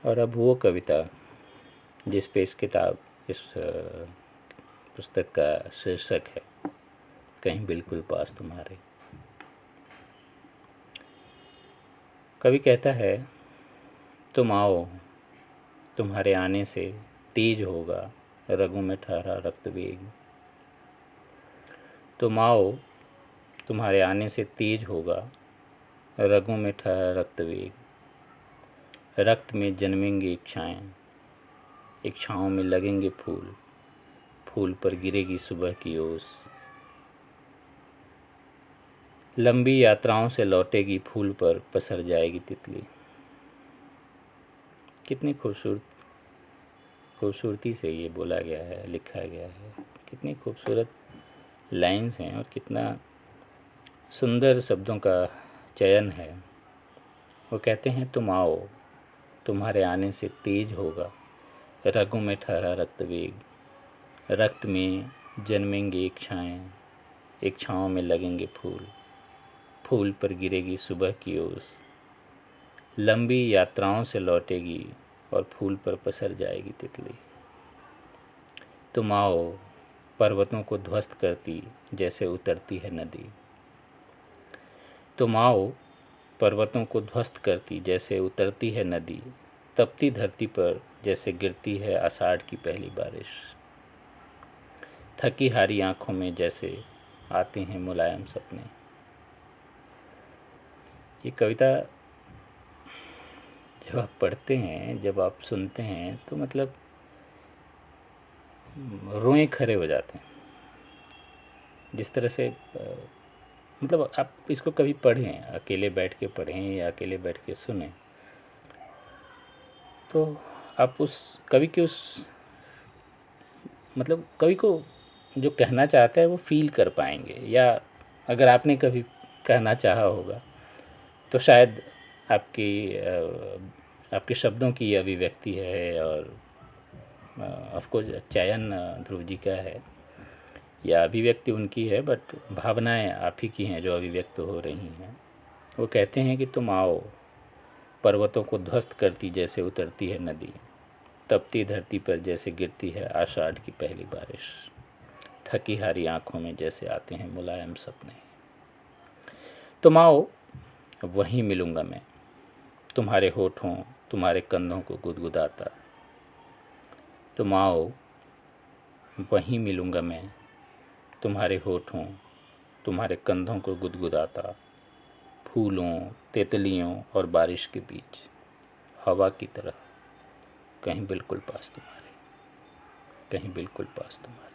और अब वो कविता जिस पे इस पुस्तक का शीर्षक है, कहीं बिल्कुल पास तुम्हारे। कवि कहता है, तुम आओ, तुम्हारे आने से तेज होगा रगों में ठहरा रक्त वेग। तुम आओ, तुम्हारे आने से तेज होगा रगों में ठहरा रक्त वेग। रक्त में जन्मेंगे इच्छाएं, इच्छाओं में लगेंगे फूल, फूल पर गिरेगी सुबह की ओस। लंबी यात्राओं से लौटेगी, फूल पर पसर जाएगी तितली। कितनी खूबसूरती से ये बोला गया है, लिखा गया है। कितनी खूबसूरत लाइन्स हैं और कितना सुंदर शब्दों का चयन है। वो कहते हैं, तुम आओ, तुम्हारे आने से तेज होगा रगों में ठहरा रक्त वेग। रक्त में जन्मेंगे इच्छाएं, इच्छाओं में लगेंगे फूल, फूल पर गिरेगी सुबह की ओस। लंबी यात्राओं से लौटेगी और फूल पर पसर जाएगी तितली। तुम आओ, पर्वतों को ध्वस्त करती जैसे उतरती है नदी। तुम आओ, पर्वतों को ध्वस्त करती जैसे उतरती है नदी। तपती धरती पर जैसे गिरती है आषाढ़ की पहली बारिश। थकी हारी आंखों में जैसे आते हैं मुलायम सपने। ये कविता जब आप पढ़ते हैं, जब आप सुनते हैं, तो मतलब रोए खड़े हो जाते हैं। जिस तरह से मतलब आप इसको कभी पढ़ें, अकेले बैठ के पढ़ें या अकेले बैठ के सुनें, तो आप उस कवि के मतलब कवि को जो कहना चाहता है वो फील कर पाएंगे। या अगर आपने कभी कहना चाहा होगा तो शायद आपके शब्दों की अभिव्यक्ति है। और ऑफकोर्स चयन ध्रुव जी का है या अभिव्यक्ति उनकी है, बट भावनाएं आप ही की हैं जो अभिव्यक्त हो रही हैं। वो कहते हैं कि तुम आओ, पर्वतों को ध्वस्त करती जैसे उतरती है नदी। तपती धरती पर जैसे गिरती है आषाढ़ की पहली बारिश। थकी हारी आंखों में जैसे आते हैं मुलायम सपने। तुम आओ, वहीं मिलूंगा मैं, तुम्हारे होठों, तुम्हारे कंधों को गुदगुदाता। तुम आओ, वहीं मिलूंगा मैं, तुम्हारे होठों, तुम्हारे कंधों को गुदगुदाता। फूलों, तितलियों और बारिश के बीच, हवा की तरह, कहीं बिल्कुल पास तुम्हारे, कहीं बिल्कुल पास तुम्हारे।